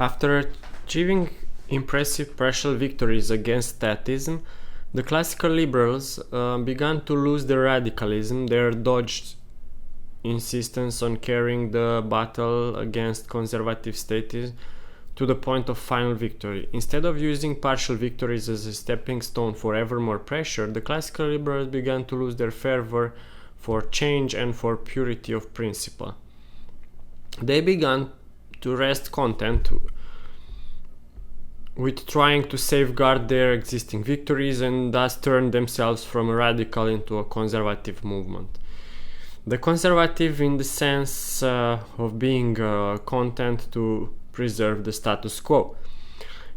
After achieving impressive partial victories against statism, the classical liberals began to lose their radicalism, their dogged insistence on carrying the battle against conservative statism to the point of final victory. Instead of using partial victories as a stepping stone for ever more pressure, the classical liberals began to lose their fervor for change and for purity of principle. They began to rest content with trying to safeguard their existing victories and thus turn themselves from a radical into a conservative movement. The conservative in the sense of being content to preserve the status quo.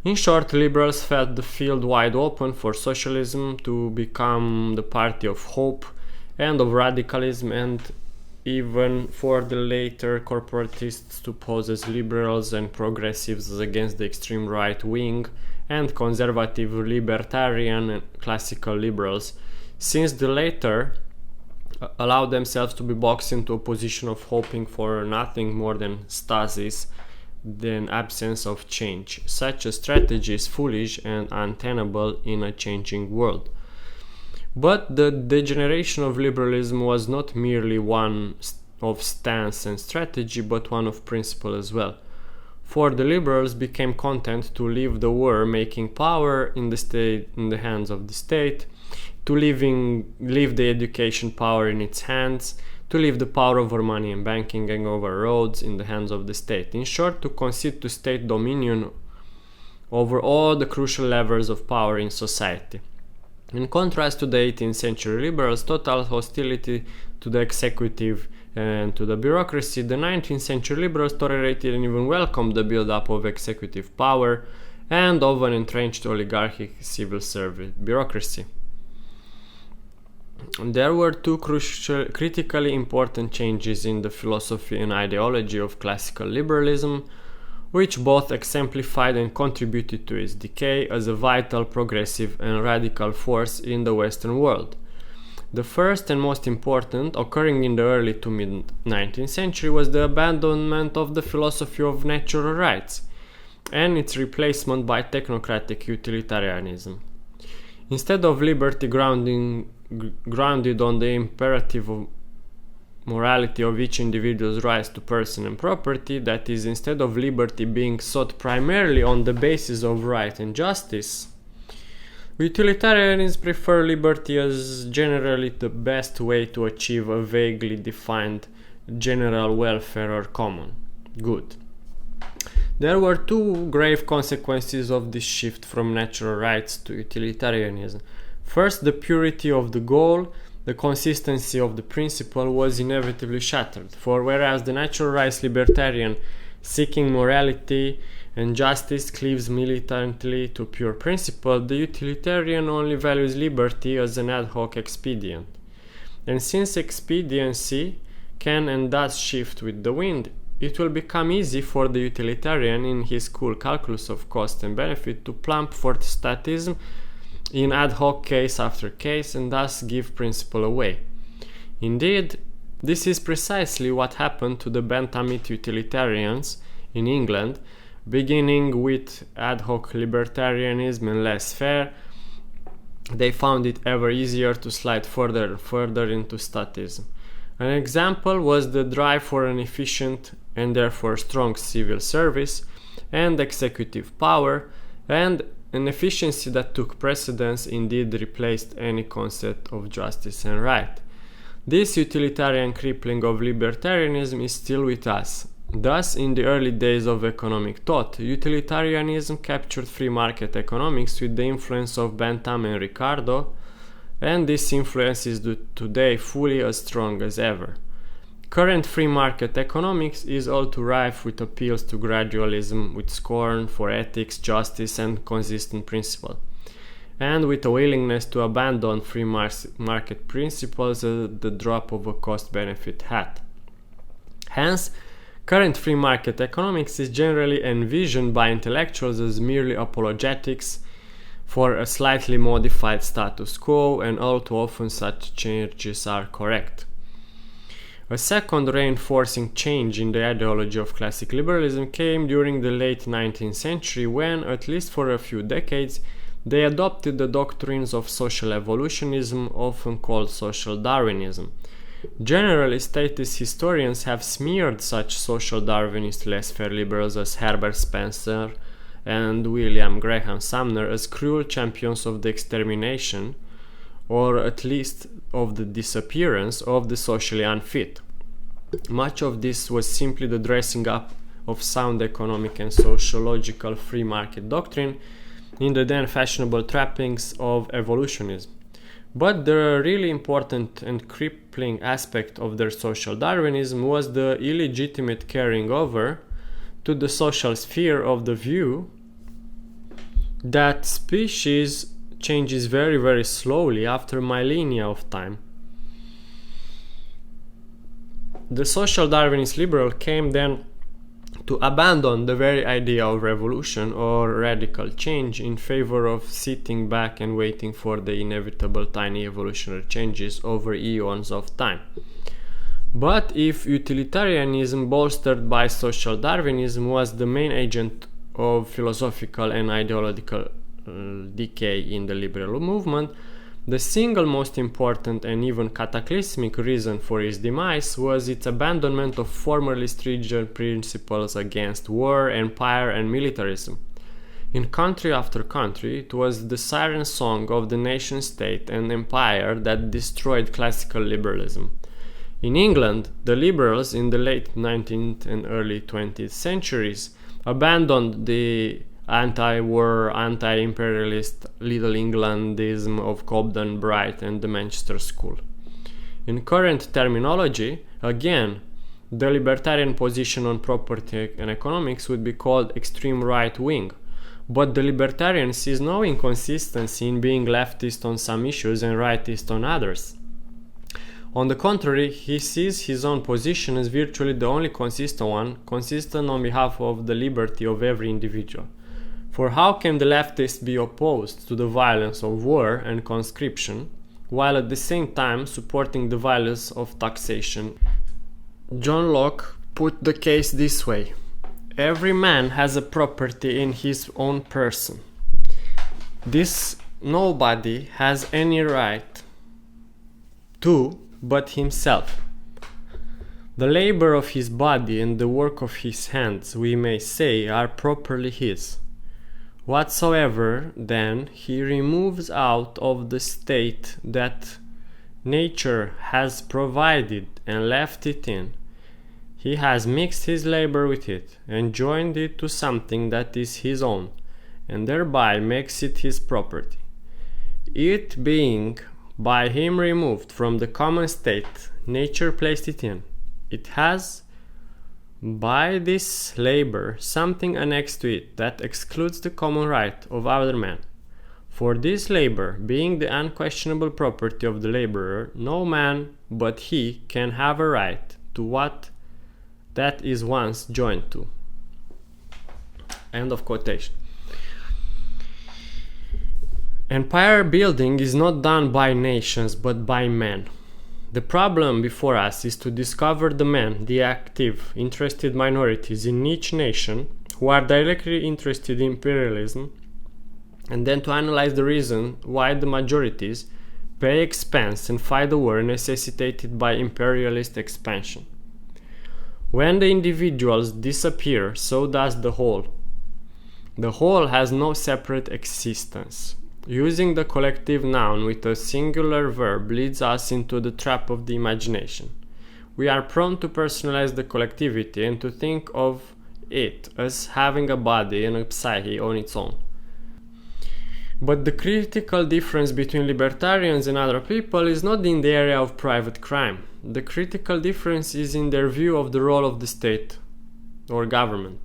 In short, liberals felt the field wide open for socialism to become the party of hope and of radicalism, and even for the later corporatists to pose as liberals and progressives against the extreme right wing and conservative libertarian and classical liberals, since the latter allowed themselves to be boxed into a position of hoping for nothing more than stasis, than absence of change. Such a strategy is foolish and untenable in a changing world. But the degeneration of liberalism was not merely one of stance and strategy, but one of principle as well. For the liberals became content to leave the war-making power in the hands of the state, to leave the education power in its hands, to leave the power over money and banking and over roads in the hands of the state. In short, to concede to state dominion over all the crucial levers of power in society. In contrast to the 18th century liberals' total hostility to the executive and to the bureaucracy, the 19th century liberals tolerated and even welcomed the build-up of executive power and of an entrenched oligarchic civil service bureaucracy. There were two critically important changes in the philosophy and ideology of classical liberalism, which both exemplified and contributed to its decay as a vital, progressive, and radical force in the Western world. The first and most important, occurring in the early to mid-19th century, was the abandonment of the philosophy of natural rights and its replacement by technocratic utilitarianism. Instead of liberty grounded on the imperative of morality of each individual's rights to person and property, that is, instead of liberty being sought primarily on the basis of right and justice, utilitarians prefer liberty as generally the best way to achieve a vaguely defined general welfare or common good. There were two grave consequences of this shift from natural rights to utilitarianism. First, the purity of the goal, the consistency of the principle was inevitably shattered, for whereas the natural rights libertarian seeking morality and justice cleaves militantly to pure principle, the utilitarian only values liberty as an ad hoc expedient. And since expediency can and does shift with the wind, it will become easy for the utilitarian in his cool calculus of cost and benefit to plump for statism in ad hoc case after case and thus give principle away. Indeed, this is precisely what happened to the Benthamite utilitarians in England, beginning with ad hoc libertarianism and laissez-faire. They found it ever easier to slide further and further into statism. An example was the drive for an efficient and therefore strong civil service and executive power, and an efficiency that took precedence, indeed replaced any concept of justice and right. This utilitarian crippling of libertarianism is still with us. Thus, in the early days of economic thought, utilitarianism captured free market economics with the influence of Bentham and Ricardo, and this influence is today fully as strong as ever. Current free market economics is all too rife with appeals to gradualism, with scorn for ethics, justice, and consistent principle, and with a willingness to abandon free market principles at the drop of a cost-benefit hat. Hence, current free market economics is generally envisioned by intellectuals as merely apologetics for a slightly modified status quo, and all too often such changes are correct. A second reinforcing change in the ideology of classic liberalism came during the late 19th century when, at least for a few decades, they adopted the doctrines of social evolutionism, often called social Darwinism. Generally, statist historians have smeared such social Darwinist laissez-faire liberals as Herbert Spencer and William Graham Sumner as cruel champions of the extermination, or at least of the disappearance, of the socially unfit. Much of this was simply the dressing up of sound economic and sociological free market doctrine in the then fashionable trappings of evolutionism. But the really important and crippling aspect of their social Darwinism was the illegitimate carrying over to the social sphere of the view that species changes very, very slowly after millennia of time. The social Darwinist liberal came then to abandon the very idea of revolution or radical change in favor of sitting back and waiting for the inevitable tiny evolutionary changes over eons of time. But if utilitarianism, bolstered by social Darwinism, was the main agent of philosophical and ideological decay in the liberal movement, the single most important and even cataclysmic reason for its demise was its abandonment of formerly stringent principles against war, empire, and militarism. In country after country, it was the siren song of the nation-state and empire that destroyed classical liberalism. In England, the liberals in the late 19th and early 20th centuries abandoned the anti-war, anti-imperialist Little Englandism of Cobden, Bright, and the Manchester School. In current terminology, again, the libertarian position on property and economics would be called extreme right-wing, but the libertarian sees no inconsistency in being leftist on some issues and rightist on others. On the contrary, he sees his own position as virtually the only consistent one, consistent on behalf of the liberty of every individual. For how can the leftists be opposed to the violence of war and conscription, while at the same time supporting the violence of taxation? John Locke put the case this way: every man has a property in his own person. This nobody has any right to but himself. The labor of his body and the work of his hands, we may say, are properly his. Whatsoever, then, he removes out of the state that nature has provided and left it in, he has mixed his labor with it, and joined it to something that is his own, and thereby makes it his property. It being by him removed from the common state nature placed it in, it has by this labor something annexed to it that excludes the common right of other men. For this labor, being the unquestionable property of the laborer, no man but he can have a right to what that is once joined to. End of quotation. Empire building is not done by nations but by men. The problem before us is to discover the men, the active, interested minorities in each nation who are directly interested in imperialism, and then to analyze the reason why the majorities pay expense and fight the war necessitated by imperialist expansion. When the individuals disappear, so does the whole. The whole has no separate existence. Using the collective noun with a singular verb leads us into the trap of the imagination. We are prone to personalize the collectivity and to think of it as having a body and a psyche on its own. But the critical difference between libertarians and other people is not in the area of private crime. The critical difference is in their view of the role of the state or government.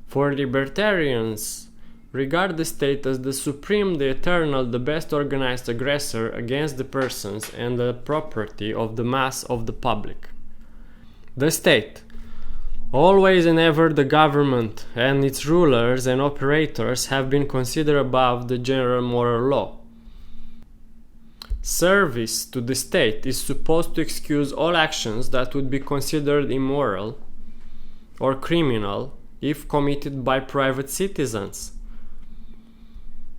For libertarians, regard the state as the supreme, the eternal, the best organized aggressor against the persons and the property of the mass of the public. The state, always and ever the government and its rulers and operators have been considered above the general moral law. Service to the state is supposed to excuse all actions that would be considered immoral or criminal if committed by private citizens.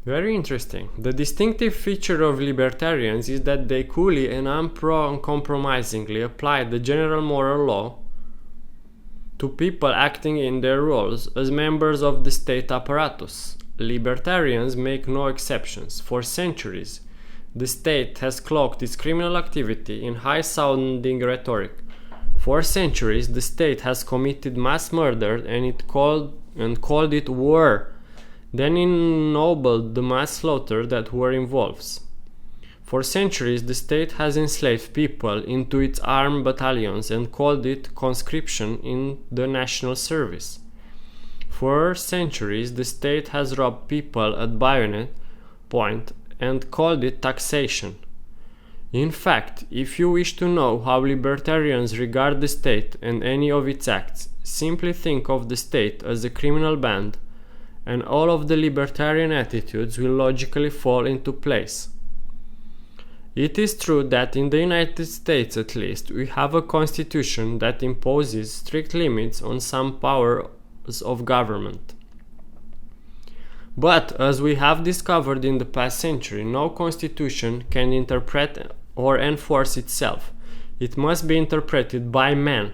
Very interesting. The distinctive feature of libertarians is that they coolly and uncompromisingly apply the general moral law to people acting in their roles as members of the state apparatus. Libertarians make no exceptions. For centuries, the state has cloaked its criminal activity in high-sounding rhetoric. For centuries, the state has committed mass murder and called it war, then ennobled the mass slaughter that war involves. For centuries, the state has enslaved people into its armed battalions and called it conscription in the national service. For centuries, the state has robbed people at bayonet point and called it taxation. In fact, if you wish to know how libertarians regard the state and any of its acts, simply think of the state as a criminal band, and all of the libertarian attitudes will logically fall into place. It is true that in the United States at least, we have a constitution that imposes strict limits on some powers of government. But, as we have discovered in the past century, no constitution can interpret or enforce itself. It must be interpreted by man.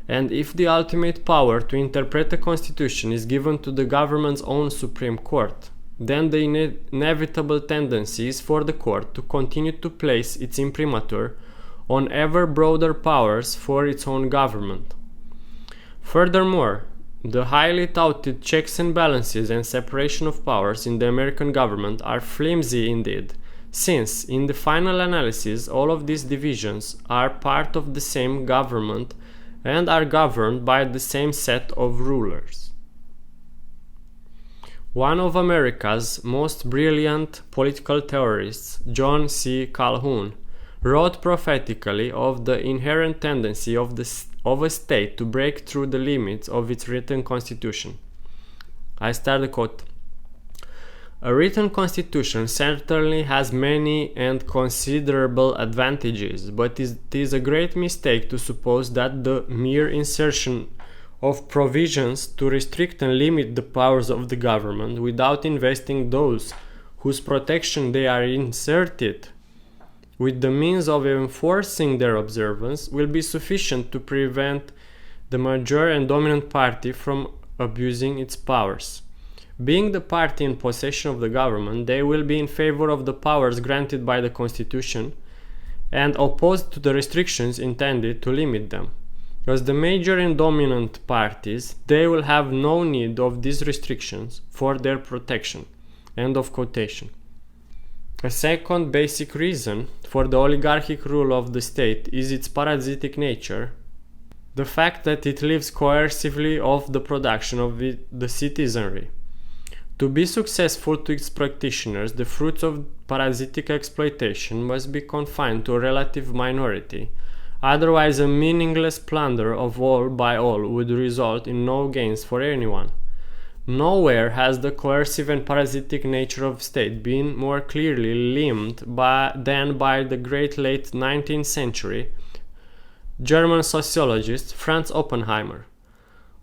And if the ultimate power to interpret a constitution is given to the government's own Supreme Court, then the inevitable tendency is for the court to continue to place its imprimatur on ever broader powers for its own government. Furthermore, the highly touted checks and balances and separation of powers in the American government are flimsy indeed, since, in the final analysis, all of these divisions are part of the same government and are governed by the same set of rulers. One of America's most brilliant political theorists, John C. Calhoun, wrote prophetically of the inherent tendency of a state to break through the limits of its written constitution. I start the quote. A written constitution certainly has many and considerable advantages, but it is a great mistake to suppose that the mere insertion of provisions to restrict and limit the powers of the government without investing those whose protection they are inserted with the means of enforcing their observance will be sufficient to prevent the major and dominant party from abusing its powers. Being the party in possession of the government, they will be in favor of the powers granted by the Constitution and opposed to the restrictions intended to limit them. As the major and dominant parties, they will have no need of these restrictions for their protection. End of quotation. A second basic reason for the oligarchic rule of the state is its parasitic nature, the fact that it lives coercively off the production of the citizenry. To be successful to its practitioners, the fruits of parasitic exploitation must be confined to a relative minority. Otherwise, a meaningless plunder of all by all would result in no gains for anyone. Nowhere has the coercive and parasitic nature of state been more clearly limned than by the great late 19th century German sociologist Franz Oppenheimer.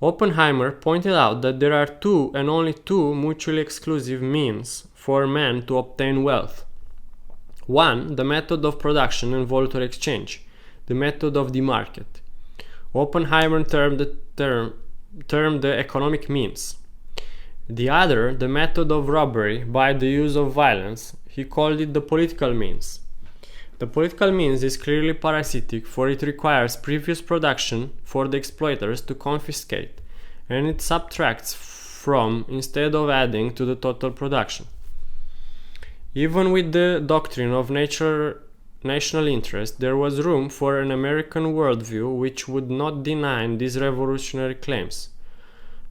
Oppenheimer pointed out that there are two and only two mutually exclusive means for man to obtain wealth. One, the method of production and voluntary exchange, the method of the market. Oppenheimer termed the economic means. The other, the method of robbery by the use of violence, he called it the political means. The political means is clearly parasitic, for it requires previous production for the exploiters to confiscate, and it subtracts from instead of adding to the total production. Even with the doctrine of national interest, there was room for an American worldview which would not deny these revolutionary claims.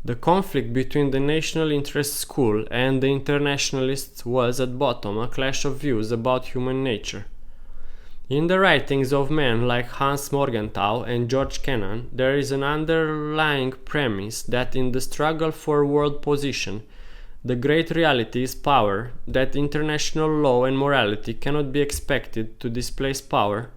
The conflict between the national interest school and the internationalists was at bottom a clash of views about human nature. In the writings of men like Hans Morgenthau and George Kennan, there is an underlying premise that in the struggle for world position, The great reality is power, that international law and morality cannot be expected to displace power,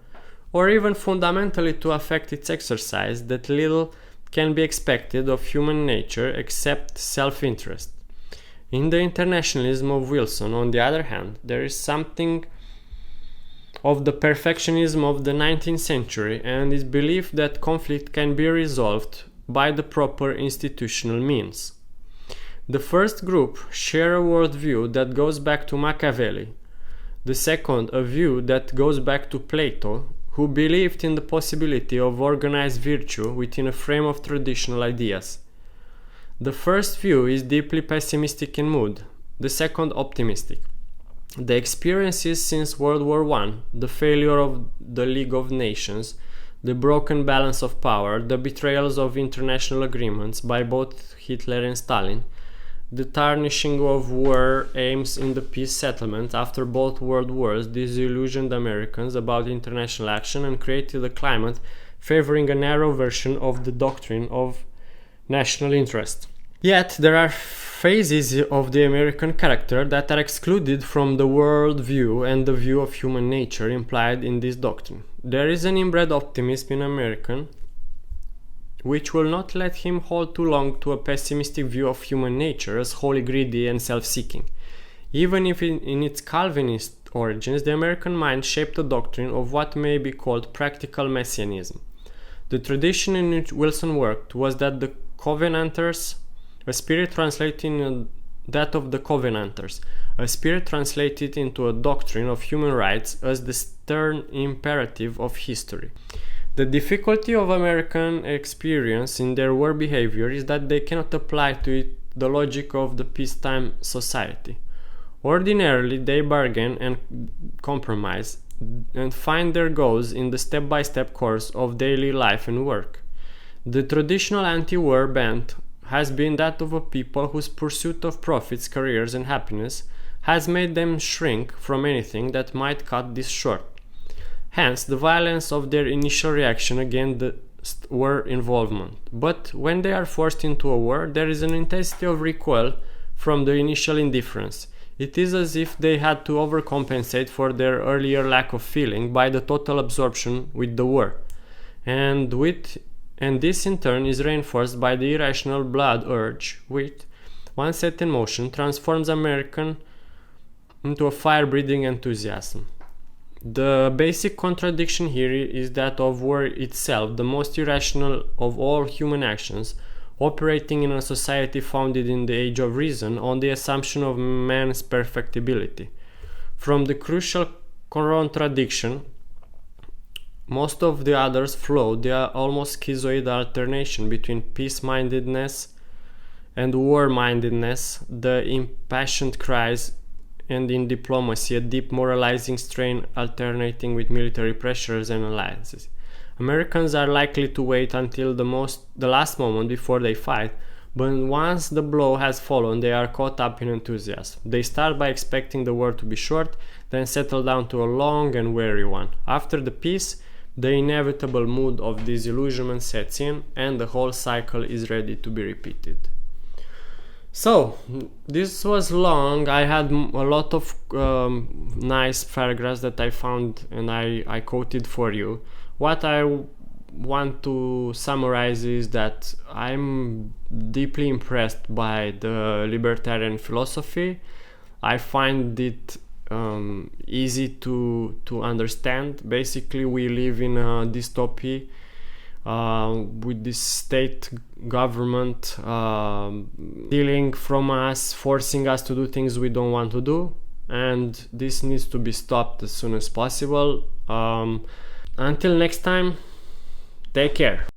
or even fundamentally to affect its exercise, that little can be expected of human nature except self-interest. In the internationalism of Wilson, on the other hand, there is something of the perfectionism of the 19th century and his belief that conflict can be resolved by the proper institutional means. The first group share a worldview that goes back to Machiavelli, the second a view that goes back to Plato, who believed in the possibility of organized virtue within a frame of traditional ideas. The first view is deeply pessimistic in mood, the second optimistic. The experiences since World War I, the failure of the League of Nations, the broken balance of power, the betrayals of international agreements by both Hitler and Stalin, the tarnishing of war aims in the peace settlement after both world wars disillusioned Americans about international action and created a climate favoring a narrow version of the doctrine of national interest. Yet there are phases of the American character that are excluded from the world view and the view of human nature implied in this doctrine. There is an inbred optimism in American which will not let him hold too long to a pessimistic view of human nature as wholly greedy and self-seeking. Even if in its Calvinist origins, the American mind shaped a doctrine of what may be called practical messianism. The tradition in which Wilson worked was that the Covenanters, a spirit translating that of the Covenanters, a spirit translated into a doctrine of human rights as the stern imperative of history. The difficulty of American experience in their war behavior is that they cannot apply to it the logic of the peacetime society. Ordinarily, they bargain and compromise and find their goals in the step-by-step course of daily life and work. The traditional anti-war bent has been that of a people whose pursuit of profits, careers, and happiness has made them shrink from anything that might cut this short. Hence, the violence of their initial reaction against the war involvement. But when they are forced into a war, there is an intensity of recoil from the initial indifference. It is as if they had to overcompensate for their earlier lack of feeling by the total absorption with the war. And this in turn is reinforced by the irrational blood urge, which, once set in motion, transforms American into a fire-breathing enthusiasm. The basic contradiction here is that of war itself, the most irrational of all human actions, operating in a society founded in the age of reason on the assumption of man's perfectibility. From the crucial contradiction, most of the others flow the almost schizoid alternation between peace-mindedness and war-mindedness, the impassioned cries, and in diplomacy, a deep moralizing strain alternating with military pressures and alliances. Americans are likely to wait until the last moment before they fight, but once the blow has fallen, they are caught up in enthusiasm. They start by expecting the war to be short, then settle down to a long and weary one. After the peace, the inevitable mood of disillusionment sets in, and the whole cycle is ready to be repeated. So, this was long. I had a lot of nice paragraphs that I found and I quoted for you. What I want to summarize is that I'm deeply impressed by the libertarian philosophy. I find it easy to understand. Basically, we live in a dystopia with this state government stealing from us, forcing us to do things we don't want to do, and this needs to be stopped as soon as possible. Until next time, take care.